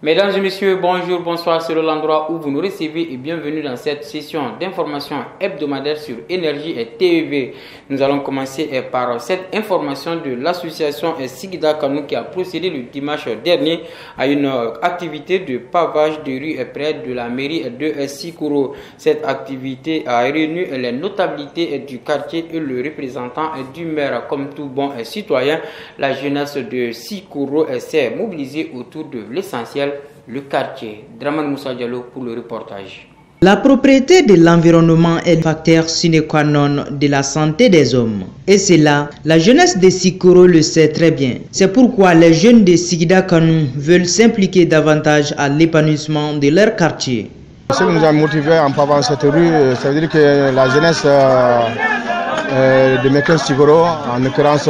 Mesdames et messieurs, bonjour, bonsoir, selon l'endroit où vous nous recevez et bienvenue dans cette session d'information hebdomadaire sur Énergie et TEV. Nous allons commencer par cette information de l'association Sigida Kanou qui a procédé le dimanche dernier à une activité de pavage de rue près de la mairie de Sikoro. Cette activité a réuni les notabilités du quartier et le représentant du maire. Comme tout bon citoyen, la jeunesse de Sikoro s'est mobilisée autour de l'essentiel, le quartier. Draman Moussa Diallo pour le reportage. La propriété de l'environnement est le facteur sine qua non de la santé des hommes. Et c'est là, la jeunesse de Sikoro le sait très bien. C'est pourquoi les jeunes de Sigida Kanou veulent s'impliquer davantage à l'épanouissement de leur quartier. Ce qui nous a motivés en pavant cette rue, ça veut dire que la jeunesse de Mekken Sikoro, en l'occurrence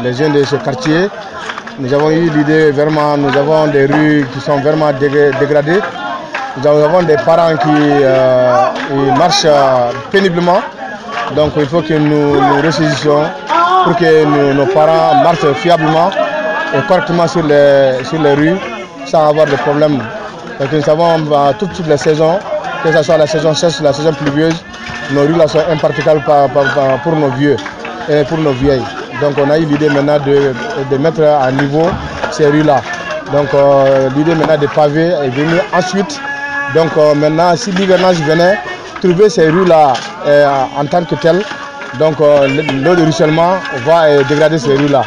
les jeunes de ce quartier, nous avons eu l'idée vraiment, nous avons des rues qui sont vraiment dégradées. Nous avons des parents qui marchent péniblement. Donc il faut que nous ressaisissions pour que nos parents marchent fiablement et correctement sur les rues sans avoir de problèmes. Donc nous savons toutes les saisons, que ce soit la saison sèche ou la saison pluvieuse, nos rues là sont impraticables pour nos vieux et pour nos vieilles. Donc on a eu l'idée maintenant de mettre à niveau ces rues-là. Donc l'idée maintenant de paver est venue ensuite. Donc maintenant, si l'hivernage venait, trouver ces rues-là en tant que telles, donc l'eau de ruissellement va dégrader ces rues-là.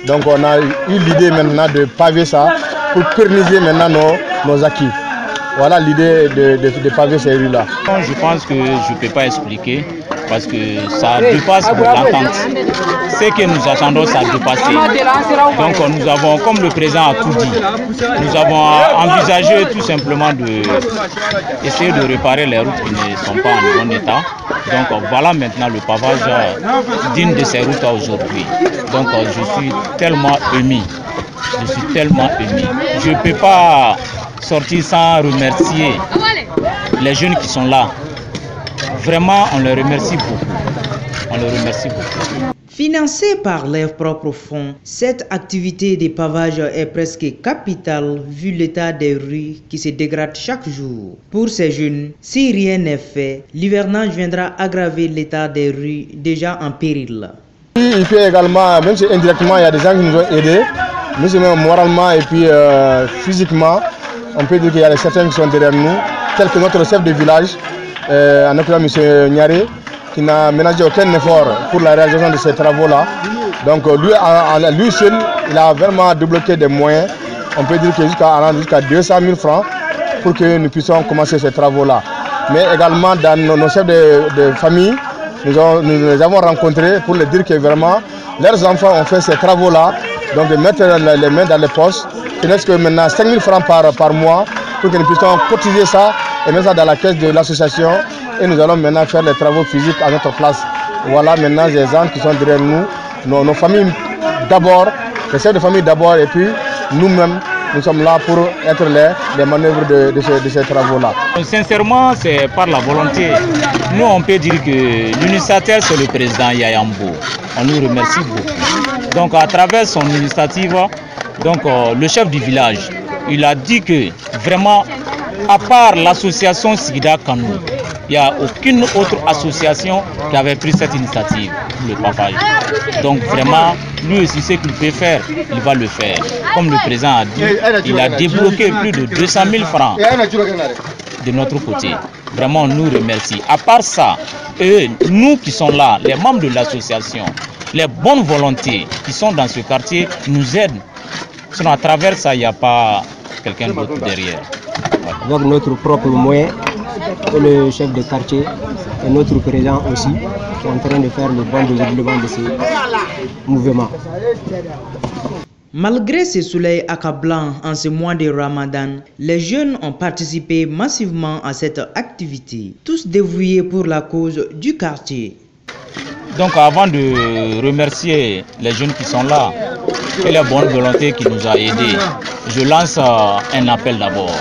Donc on a eu l'idée maintenant de paver ça pour pérenniser maintenant nos acquis. Voilà l'idée de paver ces rues-là. Je pense que je ne peux pas expliquer parce que ça dépasse l'attente. Ce que nous attendons, ça dépasse. Donc nous avons, comme le président a tout dit, nous avons envisagé tout simplement d'essayer de réparer les routes qui ne sont pas en bon état. Donc voilà maintenant le pavage d'une de ces routes aujourd'hui. Donc je suis tellement ému. Je suis tellement ému. Je ne peux pas sortir sans remercier les jeunes qui sont là. Vraiment, on les remercie beaucoup. On les remercie beaucoup. Financée par leurs propres fonds, cette activité de pavage est presque capitale vu l'état des rues qui se dégradent chaque jour. Pour ces jeunes, si rien n'est fait, l'hivernage viendra aggraver l'état des rues déjà en péril. Il fait également, même si indirectement, il y a des gens qui nous ont aidés, mais moralement et puis physiquement, on peut dire qu'il y a certains qui sont derrière nous, tels que notre chef de village, en l'occurrence M. Nyare, qui n'a ménagé aucun effort pour la réalisation de ces travaux-là. Donc lui seul, il a vraiment débloqué des moyens, on peut dire que jusqu'à 200 000 francs pour que nous puissions commencer ces travaux-là. Mais également dans nos chefs de famille, nous les avons rencontrés pour leur dire que vraiment leurs enfants ont fait ces travaux-là, donc de mettre les mains dans les poches, il ne reste que maintenant 5 000 francs par mois pour que nous puissions cotiser ça et mettre ça dans la caisse de l'association. Et nous allons maintenant faire les travaux physiques à notre place. Voilà maintenant les gens qui sont derrière nous, nos familles d'abord, les chefs de famille d'abord, et puis nous-mêmes, nous sommes là pour être les manœuvres de ces travaux-là. Sincèrement, c'est par la volonté. Nous, on peut dire que l'initiateur, c'est le président Yayambo. On nous remercie beaucoup. Donc, à travers son initiative, donc, le chef du village, il a dit que vraiment, à part l'association Sigida Kanou, il n'y a aucune autre association qui avait pris cette initiative pour le pavage. Donc vraiment, lui aussi, ce qu'il peut faire, il va le faire. Comme le président a dit, il a débloqué plus de 200 000 francs de notre côté. Vraiment, on nous remercie. À part ça, nous qui sommes là, les membres de l'association, les bonnes volontés qui sont dans ce quartier nous aident. Sinon, à travers ça, il n'y a pas quelqu'un d'autre derrière. Avec notre propre moyen, et le chef de quartier et notre président aussi, qui est en train de faire le bon développement de ces mouvements. Malgré ce soleil accablant en ce mois de Ramadan, les jeunes ont participé massivement à cette activité, tous dévoués pour la cause du quartier. Donc avant de remercier les jeunes qui sont là et la bonne volonté qui nous a aidés, je lance un appel d'abord.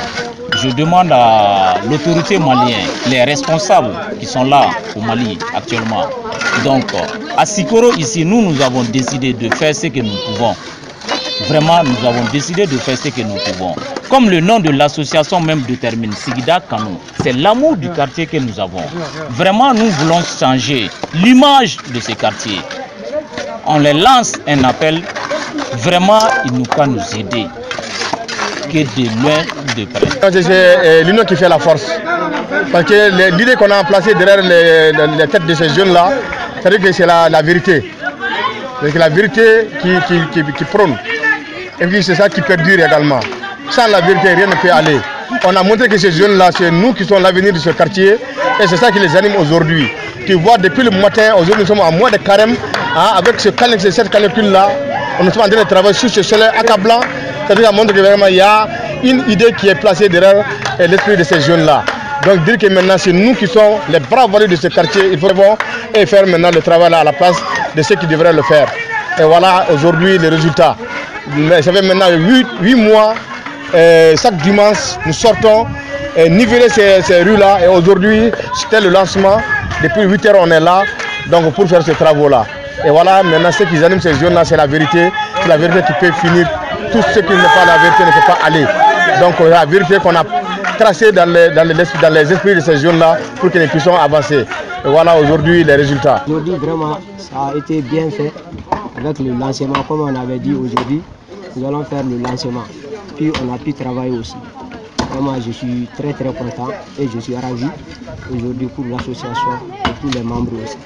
Je demande à l'autorité malienne, les responsables qui sont là au Mali actuellement. Donc à Sikoro ici, nous avons décidé de faire ce que nous pouvons. vraiment nous avons décidé de faire ce que nous pouvons. Comme le nom de l'association même détermine, Sigida Kanu, c'est l'amour du quartier que nous avons. Vraiment, nous voulons changer l'image de ce quartier. On les lance un appel, vraiment, il nous peut nous aider, que de loin, de près. C'est l'union qui fait la force. Parce que l'idée qu'on a placée derrière les têtes de ces jeunes-là, c'est-à-dire que c'est la vérité. C'est la vérité qui prône. Et puis c'est ça qui perdure également. Sans la vérité, rien ne peut aller. On a montré que ces jeunes-là, c'est nous qui sommes l'avenir de ce quartier. Et c'est ça qui les anime aujourd'hui. Tu vois, depuis le matin, aujourd'hui nous sommes à mois de carême. Avec cette canicule-là, nous sommes en train de travailler sur ce soleil accablant. C'est-à-dire qu'on montre que vraiment il y a une idée qui est placée derrière l'esprit de ces jeunes-là. Donc dire que maintenant c'est nous qui sommes les bras valus de ce quartier, il faut faire maintenant le travail là à la place de ceux qui devraient le faire. Et voilà aujourd'hui les résultats. Ça fait maintenant 8 mois, chaque dimanche nous sortons niveler ces rues-là. Et aujourd'hui c'était le lancement. Depuis 8 heures on est là donc pour faire ces travaux-là. Et voilà maintenant ce qui anime ces jeunes-là, c'est la vérité. C'est la vérité qui peut finir. Tout ce qui n'est pas la vérité ne peut pas aller. Donc la vérité qu'on a tracée dans les esprits de ces jeunes-là pour que nous puissions avancer. Et voilà aujourd'hui les résultats. Aujourd'hui vraiment ça a été bien fait avec le lancement. Comme on avait dit aujourd'hui, nous allons faire le lancement. Puis on a pu travailler aussi. Vraiment je suis très content et je suis ravi aujourd'hui pour l'association et tous les membres aussi.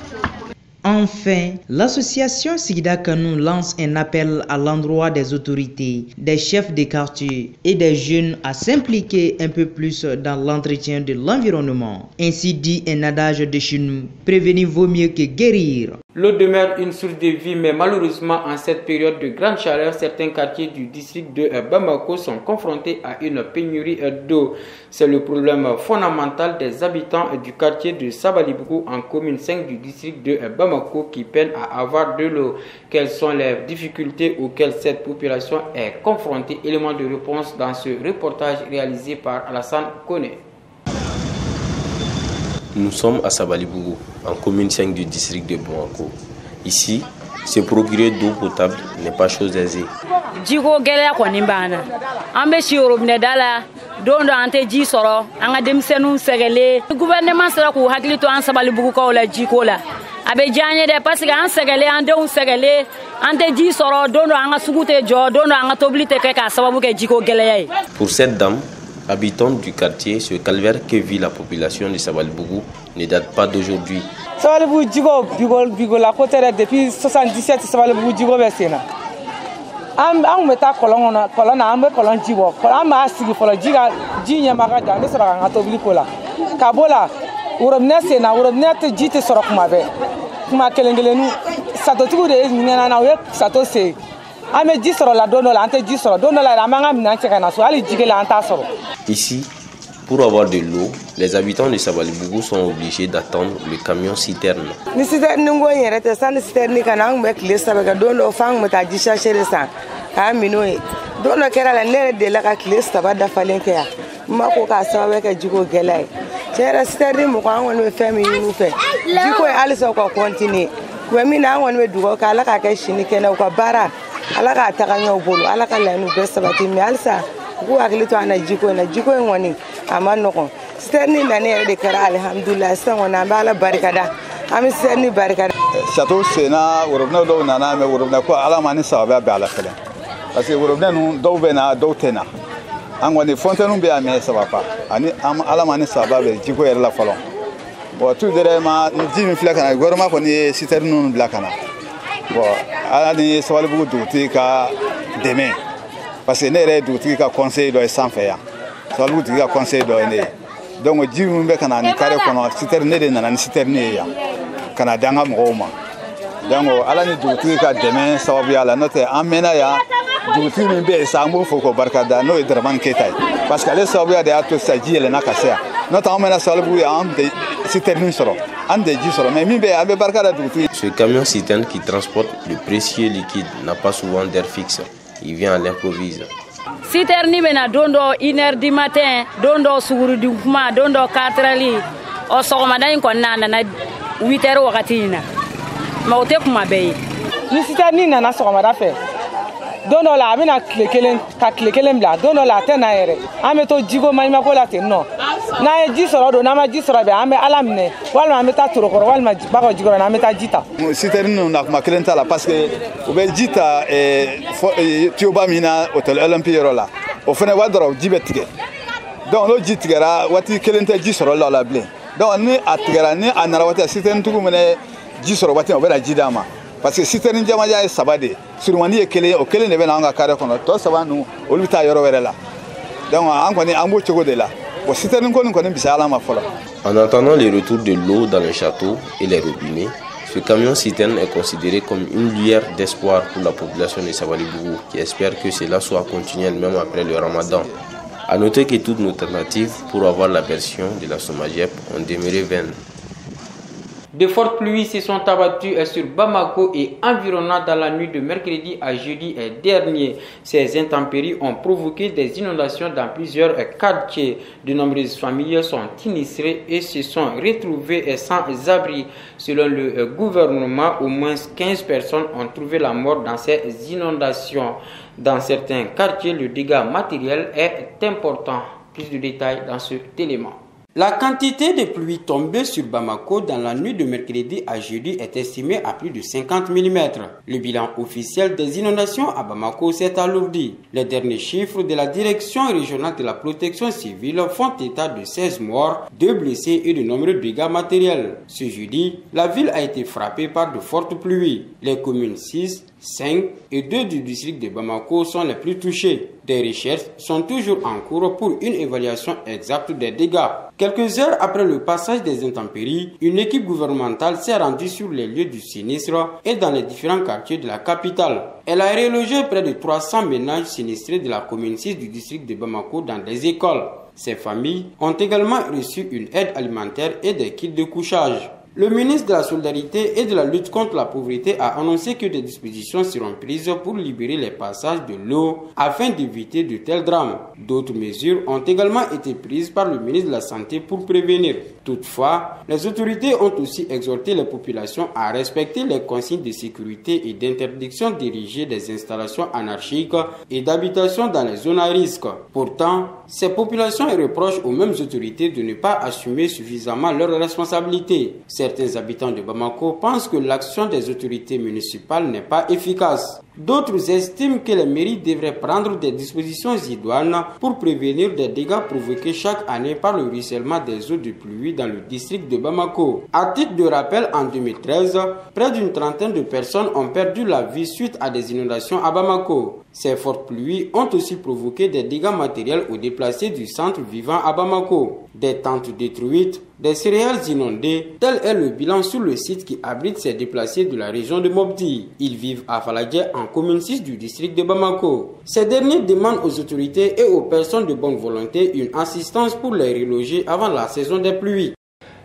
Enfin, l'association Sigida Kanu lance un appel à l'endroit des autorités, des chefs de quartier et des jeunes à s'impliquer un peu plus dans l'entretien de l'environnement. Ainsi dit un adage de chez nous, prévenir vaut mieux que guérir. L'eau demeure une source de vie, mais malheureusement, en cette période de grande chaleur, certains quartiers du district de Bamako sont confrontés à une pénurie d'eau. C'est le problème fondamental des habitants du quartier de Sabalibougou en commune 5 du district de Bamako qui peinent à avoir de l'eau. Quelles sont les difficultés auxquelles cette population est confrontée? Élément de réponse dans ce reportage réalisé par Alassane Kone. Nous sommes à Sabalibougou, en commune 5 du district de Bamako. Ici, se procurer d'eau potable n'est pas chose aisée. Jiko gele ko nimbana. Ambe si robne dala dondo ante ji soro anga demsenu segele. Gouvernement sera ko hakili to an Sabalibougou ko la jiko la. Abe janye de parce que an segele ande un segele ante ji soro dondo anga sugute jo dondo anga toblite ke ka sababu ke jiko gele yai. Pour cette dame, habitante du quartier, ce calvaire que vit la population de Sabalibougou ne date pas d'aujourd'hui. Sabalibougou bigo la côté depuis 77 Sabalibougou jigo besena. Am meta kolona am kolon jigo. Am ma sigi folo jiga jinya magaja ne sora nga tobli kola. Kabola uromne sena uromne te jite sora kuma be. Kuma kelengelenu sato tugu de ngena na we sato se. Ame ji soro la dono la ante ji soro dono la manga mina cheka na so ali jige la anta soro. Ici, pour avoir de l'eau, les habitants de Sabalibougou sont obligés d'attendre le camion citerne. Ni citerne ngo yerete san citerne kana ngbe klesa ba dono fang meta ji chercher ça. Ka minoe. Dono kera la nere de la ka klesa ba da falenke ya. Mako ka sawa ka jiko gelai. Chera citerne mo kwa ngone femi yunu fe. Jiko ali so ko continue. We mi na ngone dugo ka la ka ka shini kena ko bara. Ala ka taganyo bolo ala ka la nu besta bati mi alsa ku akilito ana jiko ngoni amano ko sterni na ne de kara alhamdulillah san wana bala barkada ami sterni barkada sato sena urubna do nana me urubna ko ala mani sabe ba ala kala parce que urubna nu do be na do tena an woni fontenu be ame sabapa ani am ala mani sabe be jiko yera la falon bo tu dere ma jimi flakana gorma ko ni citernu blakana. Bon, ala ni Sabalibougou dugutigi ka dɛmɛ parce que ne yɛrɛ dugutigi ka conseil dɔ ye sanfɛ yan Sabalibougou dugutigi ka conseil dɔ ye ne ye donc ji min bɛ ka na nin carré kɔnɔ citerne ne de nana ni citerne ye yan ka na di an ka mɔgɔw ma donc ala ni dugutigi ka dɛmɛ sababuya la n'o tɛ an mɛnna yan dugutigi min bɛ yen sa an b'o fo k'o barikada n'o ye Daramani Keyita ye parce que ale sababuya de y'a to sisan ji yɛlɛnna ka se yan n'o tɛ an mɛnna Sabalibougou yan an tɛ citerne sɔrɔ. Ce camion citerne qui transporte le précieux liquide n'a pas souvent d'air fixe. Il vient à l'improvise. Citerne bena dondo 1h du matin, dondo suguru du kuma, dondo 4h o sogomada ko nana na 8h wakati na. Ma ote kuma be. Ni citerne nana sogomada fe. don dɔ la a bɛna tile kelen bila don dɔ la a tɛ na yɛrɛ an bɛ to jiko maɲumako la ten nɔ n'an ye ji sɔrɔ don n'an ma ji sɔrɔ bɛn an bɛ ala minɛ walima an bɛ taa torokɔrɔ walima ba ka jikɔrɔ n'an bɛ taa ji ta. citerne ninnu na kuma kelen t'a la parce que u bɛ ji ta tuyauba min na hôtel olympique yɔrɔ la o fana wa dɔrɔn ji bɛ tigɛ donc n'o ji tigɛra waati kelen tɛ ji sɔrɔ la bilen donc ni a tigɛra ni a nana waati citerne tigiw mɛnɛ ji sɔrɔ waati o bɛ na ji d'a ma parce que citerne jamaja ye 3 de surumani ye kelen o kelen de bɛ na an ka carré kɔnɔ tɔ 3 ninnu olu bɛ taa yɔrɔ wɛrɛ la donc an kɔni an b'o cogo de la bon citerne kɔni bisa ala ma fɔlɔ. En attendant le retour de l'eau dans le château et les robinets, ce camion citerne est considéré comme une lueur d'espoir pour la population de Sabalibougou qui espère que cela soit continuel même après le ramadan. A noter que toutes nos tentatives pour avoir la version de la SOMAGEP ont demeuré vaines. De fortes pluies se sont abattues sur Bamako et environnant dans la nuit de mercredi à jeudi dernier. Ces intempéries ont provoqué des inondations dans plusieurs quartiers. De nombreuses familles sont sinistrées et se sont retrouvées sans abri. Selon le gouvernement, au moins 15 personnes ont trouvé la mort dans ces inondations. Dans certains quartiers, le dégât matériel est important. Plus de détails dans cet élément. La quantité de pluie tombée sur Bamako dans la nuit de mercredi à jeudi est estimée à plus de 50 mm. Le bilan officiel des inondations à Bamako s'est alourdi. Les derniers chiffres de la Direction régionale de la protection civile font état de 16 morts, 2 blessés et de nombreux dégâts matériels. Ce jeudi, la ville a été frappée par de fortes pluies. Les communes 6, 5 et 2 du district de Bamako sont les plus touchés. Des recherches sont toujours en cours pour une évaluation exacte des dégâts. Quelques heures après le passage des intempéries, une équipe gouvernementale s'est rendue sur les lieux du sinistre et dans les différents quartiers de la capitale. Elle a relogé près de 300 ménages sinistrés de la commune 6 du district de Bamako dans des écoles. Ces familles ont également reçu une aide alimentaire et des kits de couchage. Le ministre de la Solidarité et de la lutte contre la pauvreté a annoncé que des dispositions seront prises pour libérer les passages de l'eau afin d'éviter de tels drames. D'autres mesures ont également été prises par le ministre de la Santé pour prévenir. Toutefois, les autorités ont aussi exhorté les populations à respecter les consignes de sécurité et d'interdiction dirigées des installations anarchiques et d'habitation dans les zones à risque. Pourtant, ces populations reprochent aux mêmes autorités de ne pas assumer suffisamment leurs responsabilités. Certains habitants de Bamako pensent que l'action des autorités municipales n'est pas efficace. D'autres estiment que les mairies devraient prendre des dispositions idoines pour prévenir des dégâts provoqués chaque année par le ruissellement des eaux de pluie dans le district de Bamako. À titre de rappel, en 2013, près d'une trentaine de personnes ont perdu la vie suite à des inondations à Bamako. Ces fortes pluies ont aussi provoqué des dégâts matériels aux déplacés du centre vivant à Bamako. Des tentes détruites, des céréales inondées, tel est le bilan sur le site qui abrite ces déplacés de la région de Mopti. Ils vivent à Faladje en commune 6 du district de Bamako. Ces derniers demandent aux autorités et aux personnes de bonne volonté une assistance pour les reloger avant la saison des pluies.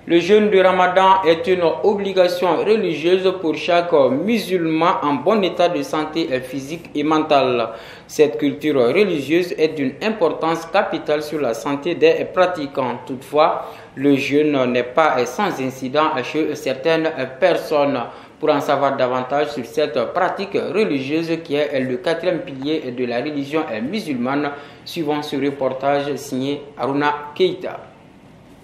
Le jeûne de Ramadan est une obligation religieuse pour chaque musulman en bon état de santé physique et mentale. Cette culture religieuse est d'une importance capitale sur la santé des pratiquants. Toutefois, le jeûne n'est pas sans incident chez certaines personnes. Pour en savoir davantage sur cette pratique religieuse qui est le 4e pilier de la religion musulmane, suivant ce reportage signé Aruna Keita.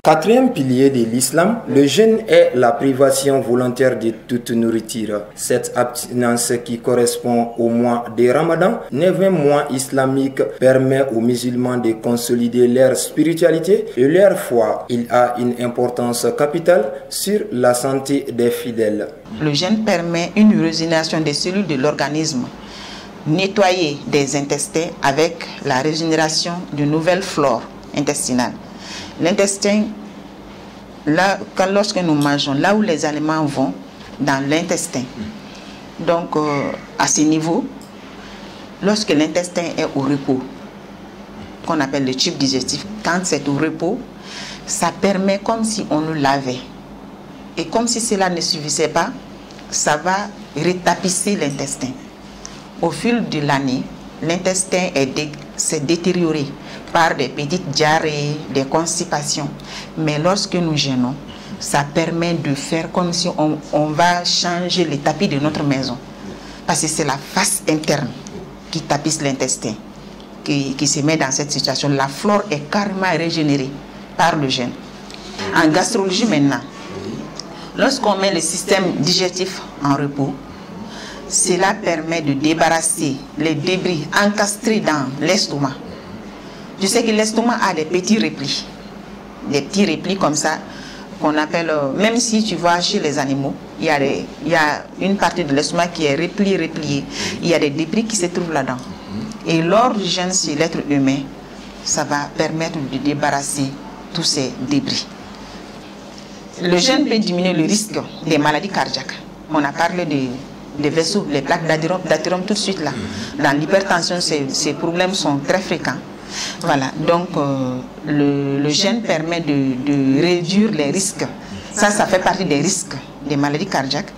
4e pilier de l'islam, le jeûne est la privation volontaire de toute nourriture. Cette abstinence qui correspond au mois de Ramadan, 9e mois islamique, permet aux musulmans de consolider leur spiritualité et leur foi. Il a une importance capitale sur la santé des fidèles. Le jeûne permet une urésination des cellules de l'organisme, nettoyer des intestins avec la régénération d'une nouvelle flore intestinale. L'intestin, lorsque nous mangeons, là où les aliments vont, dans l'intestin. Donc, à ce niveau, lorsque l'intestin est au repos, qu'on appelle le tube digestif, quand c'est au repos, ça permet comme si on le lavait. Et comme si cela ne suffisait pas, ça va retapisser l'intestin. Au fil de l'année, l'intestin s'est détérioré par des petites diarrhées, des constipations. Mais lorsque nous jeûnons, ça permet de faire comme si on va changer les tapis de notre maison. Parce que c'est la face interne qui tapisse l'intestin, qui se met dans cette situation. La flore est carrément régénérée par le jeûne. En gastrologie maintenant, lorsqu'on met le système digestif en repos, cela permet de débarrasser les débris encastrés dans l'estomac. Je sais que l'estomac a des petits replis. Des petits replis comme ça, qu'on appelle, même si tu vois chez les animaux, il y a une partie de l'estomac qui est repliée. Il y a des débris qui se trouvent là-dedans. Et lors du jeûne sur l'être humain, ça va permettre de débarrasser tous ces débris. Le jeûne peut diminuer le risque des maladies cardiaques. On a parlé des vaisseaux, les plaques d'athérome tout de suite là. Dans l'hypertension, ces problèmes sont très fréquents. Voilà, donc le jeûne permet de réduire les risques. Ça fait partie des risques des maladies cardiaques,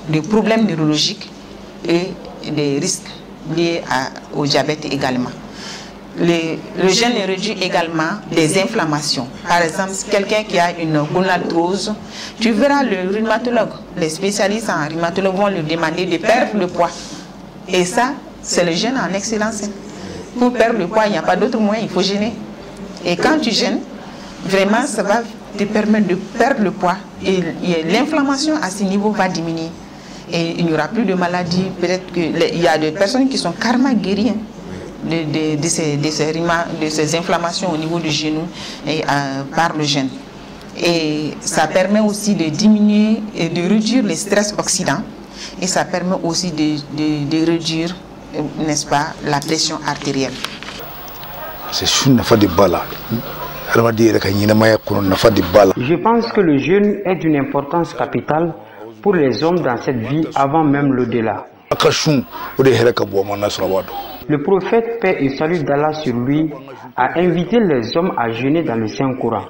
des problèmes neurologiques et des risques liés au diabète également. Le jeûne réduit également des inflammations. Par exemple, quelqu'un qui a une gonadose, tu verras le rhumatologue, les spécialistes en rhumatologue vont lui demander de perdre le poids. Et ça, c'est le jeûne en excellence. Pour perdre le poids, il n'y a pas d'autre moyen, il faut jeûner. Et quand tu jeûnes, vraiment, ça va te permettre de perdre le poids. Et l'inflammation à ce niveau va diminuer. Et il n'y aura plus de maladies. Peut-être qu'il y a des personnes qui sont carrément guéries de ces inflammations au niveau du genou par le jeûne. Et ça permet aussi de diminuer et de réduire les stress oxydants. Et ça permet aussi de réduire, n'est-ce pas, la pression artérielle. Je pense que le jeûne est d'une importance capitale pour les hommes dans cette vie avant même l'au-delà. Le prophète, paix et salut d'Allah sur lui, a invité les hommes à jeûner dans le Saint-Coran.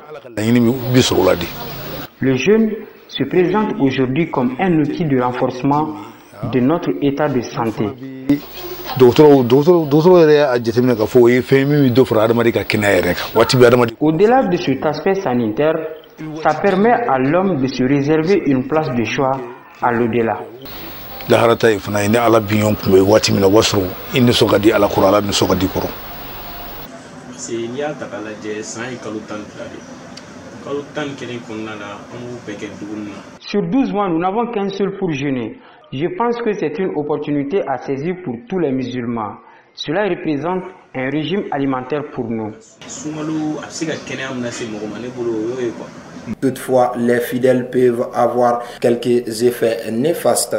Le jeûne se présente aujourd'hui comme un outil de renforcement de notre état de santé. Au-delà de cet aspect sanitaire, ça permet à l'homme de se réserver une place de choix à l'au-delà. Sur 12 mois, nous n'avons qu'un seul pour jeûner. Je pense que c'est une opportunité à saisir pour tous les musulmans. Cela représente un régime alimentaire pour nous. Toutefois, les fidèles peuvent avoir quelques effets néfastes.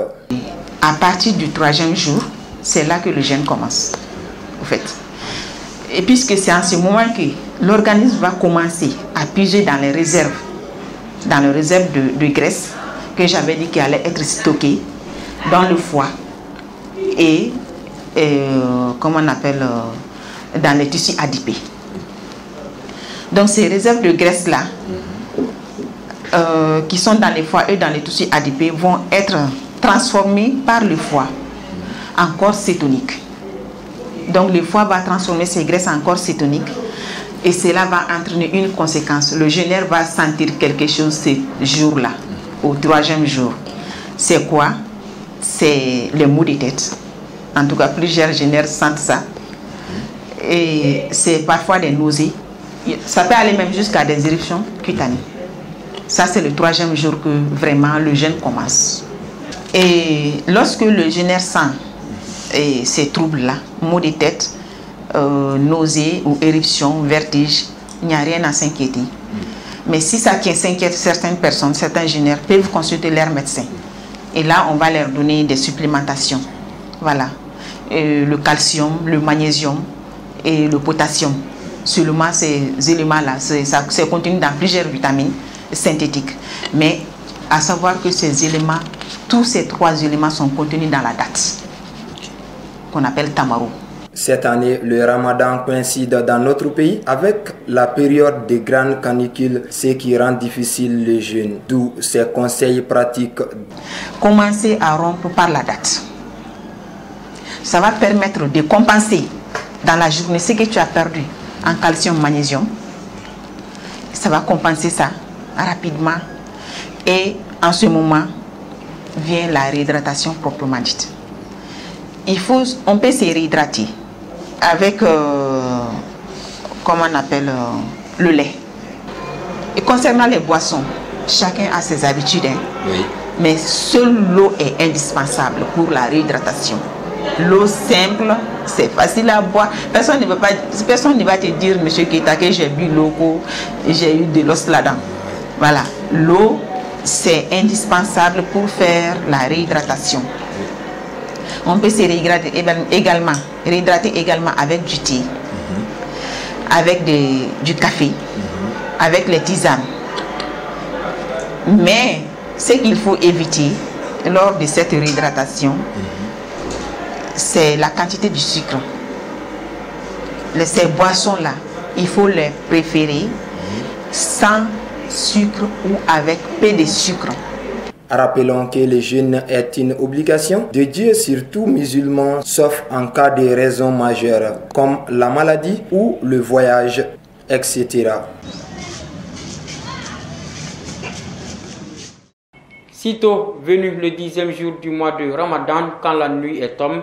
À partir du 3e jour, c'est là que le jeûne commence, en fait. Et puisque c'est en ce moment que l'organisme va commencer à puiser dans les réserves de graisse que j'avais dit qu'elle allait être stockée dans le foie et comment on appelle, dans les tissus adipés. Donc ces réserves de graisse là qui sont dans les foies et dans les tissus adipés vont être transformées par le foie en corps cétonique. Donc le foie va transformer ces graisses en corps cétonique et cela va entraîner une conséquence. Le jeûneur va sentir quelque chose ce jour-là, au 3e jour. C'est quoi? C'est les maux de tête. En tout cas, plusieurs jeûneurs sentent ça. Et c'est parfois des nausées. Ça peut aller même jusqu'à des éruptions cutanées. Ça, c'est le 3e jour que vraiment le jeûne commence. Et lorsque le jeûneur sent ces troubles-là, maux de tête, nausées ou éruptions, vertiges, il n'y a rien à s'inquiéter. Mais si ça s'inquiète certaines personnes, certains jeûneurs peuvent consulter leur médecin. Et là, on va leur donner des supplémentations. Voilà. Le calcium, le magnésium et le potassium. Seulement ces éléments-là, c'est contenu dans plusieurs vitamines synthétiques. Mais à savoir que ces éléments, tous ces 3 éléments sont contenus dans la date, qu'on appelle tamaro. Cette année, le ramadan coïncide dans notre pays avec la période de grande canicule, ce qui rend difficile le jeûne. D'où ces conseils pratiques. Commencer à rompre par la date. Ça va permettre de compenser dans la journée ce que tu as perdu en calcium, magnésium. Ça va compenser ça rapidement. Et en ce moment, vient la réhydratation proprement dite. on peut se réhydrater avec, comment on appelle, le lait. Et concernant les boissons, chacun a ses habitudes, hein. Oui. Mais seule l'eau est indispensable pour la réhydratation. L'eau simple, c'est facile à boire. Personne ne va te dire, monsieur Keita, que j'ai bu l'eau, j'ai eu de l'os là-dedans. Voilà, l'eau, c'est indispensable pour faire la réhydratation. On peut se réhydrater également avec du thé, avec du café, avec les tisanes. Mais ce qu'il faut éviter lors de cette réhydratation, c'est la quantité du sucre. Ces boissons-là, il faut les préférer sans sucre ou avec peu de sucre. Rappelons que le jeûne est une obligation de Dieu sur tout musulman, sauf en cas de raison majeure, comme la maladie ou le voyage, etc. Sitôt venu le 10e jour du mois de Ramadan, quand la nuit est tombée,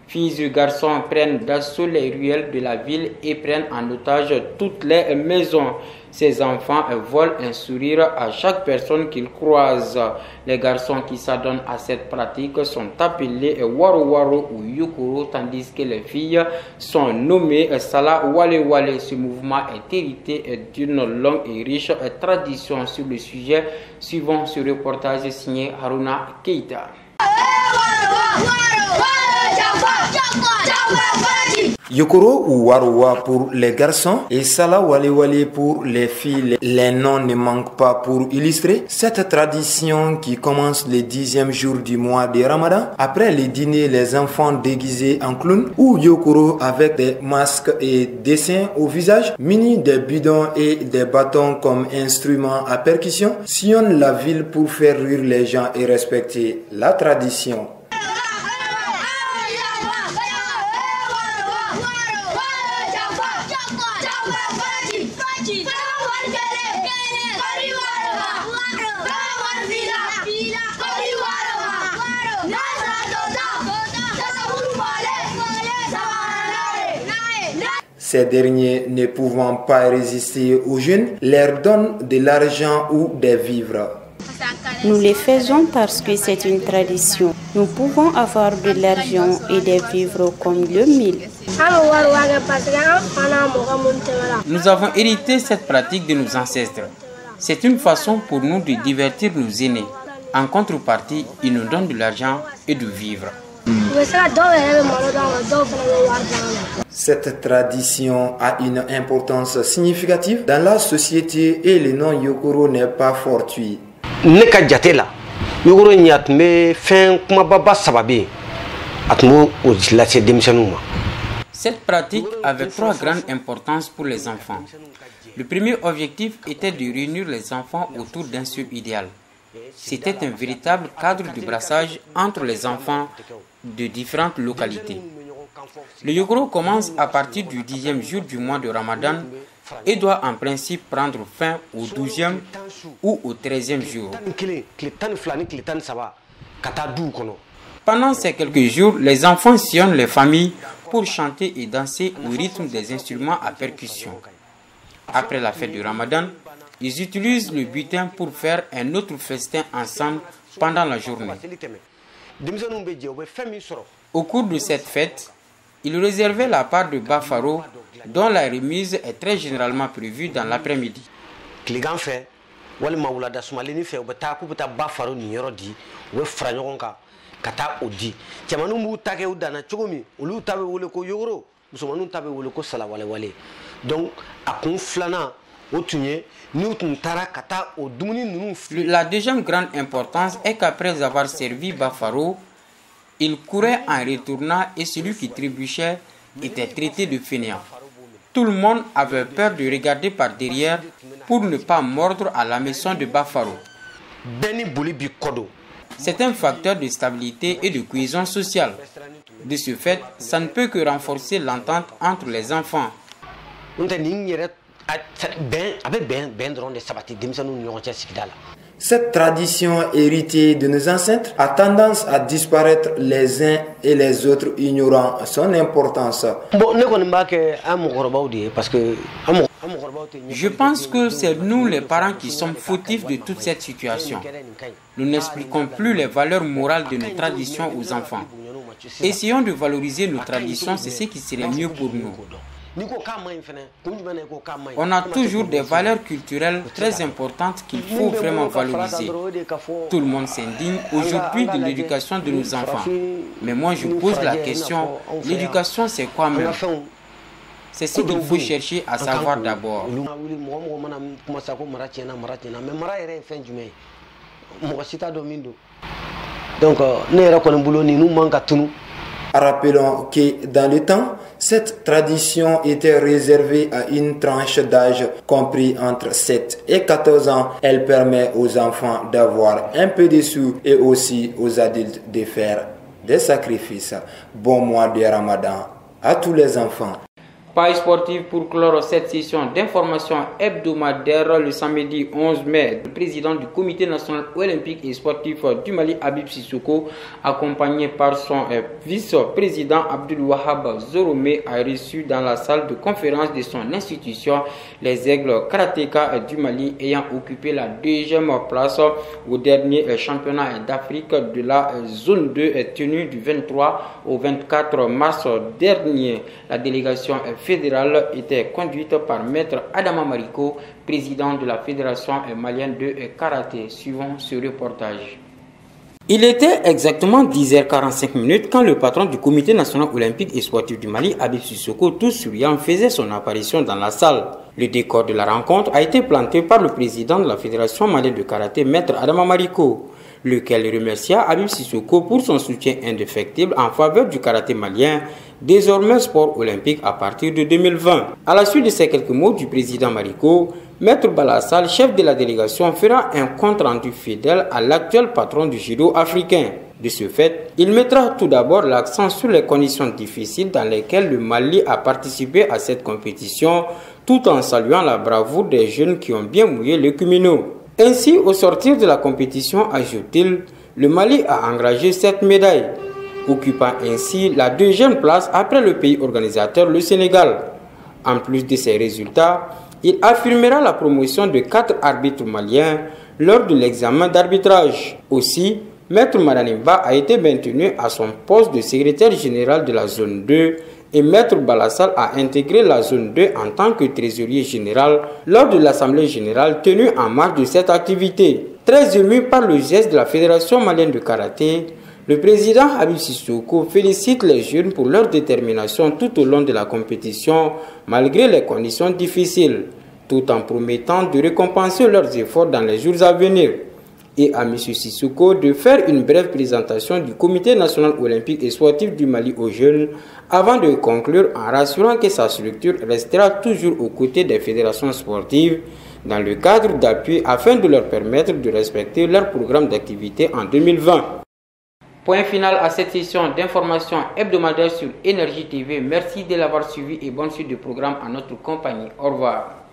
filles et garçons prennent d'assaut les ruelles de la ville et prennent en otage toutes les maisons. Ces enfants volent un sourire à chaque personne qu'ils croisent. Les garçons qui s'adonnent à cette pratique sont appelés Waro Waro ou Yokoro, tandis que les filles sont nommées Sala Wale Wale. Ce mouvement est hérité d'une longue et riche tradition sur le sujet. Suivant ce reportage signé Haruna Keita. Yokoro ou Warowa pour les garçons et Sala Wale Wale pour les filles. Les noms ne manquent pas pour illustrer cette tradition qui commence le 10e jour du mois de Ramadan. Après le dîner, les enfants déguisés en clown ou Yokoro avec des masques et dessins au visage, munis des bidons et des bâtons comme instruments à percussion, sillonnent la ville pour faire rire les gens et respecter la tradition. Ces derniers, ne pouvant pas résister aux jeunes, leur donnent de l'argent ou des vivres. Nous les faisons parce que c'est une tradition. Nous pouvons avoir de l'argent et des vivres comme le mil. Nous avons hérité cette pratique de nos ancêtres. C'est une façon pour nous de divertir nos aînés. En contrepartie, ils nous donnent de l'argent et de vivres. Cette tradition a une importance significative dans la société et le nom Yokoro n'est pas fortuit. Cette pratique avait trois grandes importances pour les enfants. Le premier objectif était de réunir les enfants autour d'un seul idéal. C'était un véritable cadre de brassage entre les enfants de différentes localités. Le Yokoro commence à partir du 10e jour du mois de Ramadan et doit en principe prendre fin au 12e ou au 13e jour. Pendant ces quelques jours, les enfants sillonnent les familles pour chanter et danser au rythme des instruments à percussion. Après la fête du Ramadan, ils utilisent le butin pour faire un autre festin ensemble pendant la journée. Au cours de cette fête, ils réservaient la part de Bafaro, dont la remise est très généralement prévue dans l'après-midi. La deuxième grande importance est qu'après avoir servi Bafaro, il courait en retournant et celui qui trébuchait était traité de fainéant. Tout le monde avait peur de regarder par derrière pour ne pas mordre à la maison de Bafaro. C'est un facteur de stabilité et de cohésion sociale. De ce fait, ça ne peut que renforcer l'entente entre les enfants. Cette tradition héritée de nos ancêtres a tendance à disparaître les uns et les autres, ignorant son importance. Je pense que c'est nous les parents qui sommes fautifs de toute cette situation. Nous n'expliquons plus les valeurs morales de nos traditions aux enfants. Essayons de valoriser nos traditions, c'est ce qui serait mieux pour nous. On a toujours des valeurs culturelles très importantes qu'il faut vraiment valoriser. Tout le monde s'indigne aujourd'hui de l'éducation de nos enfants. Mais moi je pose la question, l'éducation c'est quoi même? C'est ce qu'il faut chercher à savoir d'abord. Rappelons que dans le temps, cette tradition était réservée à une tranche d'âge compris entre 7 et 14 ans. Elle permet aux enfants d'avoir un peu de sous et aussi aux adultes de faire des sacrifices. Bon mois de Ramadan à tous les enfants. Page sportive pour clore cette session d'information hebdomadaire le samedi 11 mai. Le président du comité national olympique et sportif du Mali, Habib Sissoko, accompagné par son vice-président Abdul Wahab Zoromé, a reçu dans la salle de conférence de son institution les aigles karatéka du Mali ayant occupé la deuxième place au dernier championnat d'Afrique de la zone 2 tenu du 23 au 24 mars dernier. La délégation fédérale était conduite par Maître Adama Mariko, président de la Fédération malienne de karaté. Suivons ce reportage. Il était exactement 10h45 quand le patron du comité national olympique et sportif du Mali, Habib Sissoko, tout souriant, faisait son apparition dans la salle. Le décor de la rencontre a été planté par le président de la Fédération malienne de karaté, Maître Adama Mariko, lequel remercia Habib Sissoko pour son soutien indéfectible en faveur du karaté malien, désormais sport olympique à partir de 2020. À la suite de ces quelques mots du président Mariko, Maître Balassal, chef de la délégation, fera un compte rendu fidèle à l'actuel patron du judo africain. De ce fait, il mettra tout d'abord l'accent sur les conditions difficiles dans lesquelles le Mali a participé à cette compétition, tout en saluant la bravoure des jeunes qui ont bien mouillé le kumino. Ainsi, au sortir de la compétition, ajoute-t-il, le Mali a engrangé 7 médailles, occupant ainsi la deuxième place après le pays organisateur, le Sénégal. En plus de ces résultats, il affirmera la promotion de 4 arbitres maliens lors de l'examen d'arbitrage. Aussi, Maître Maranimba a été maintenu à son poste de secrétaire général de la zone 2 et Maître Balassal a intégré la zone 2 en tant que trésorier général lors de l'Assemblée générale tenue en marge de cette activité. Très ému par le geste de la Fédération malienne de karaté, le président Habib Sissoko félicite les jeunes pour leur détermination tout au long de la compétition malgré les conditions difficiles, tout en promettant de récompenser leurs efforts dans les jours à venir. Et à M. Sissoko de faire une brève présentation du Comité national olympique et sportif du Mali aux jeunes avant de conclure en rassurant que sa structure restera toujours aux côtés des fédérations sportives dans le cadre d'appui afin de leur permettre de respecter leur programme d'activité en 2020. Point final à cette session d'information hebdomadaire sur Énergie TV. Merci de l'avoir suivi et bonne suite de programme à notre compagnie. Au revoir.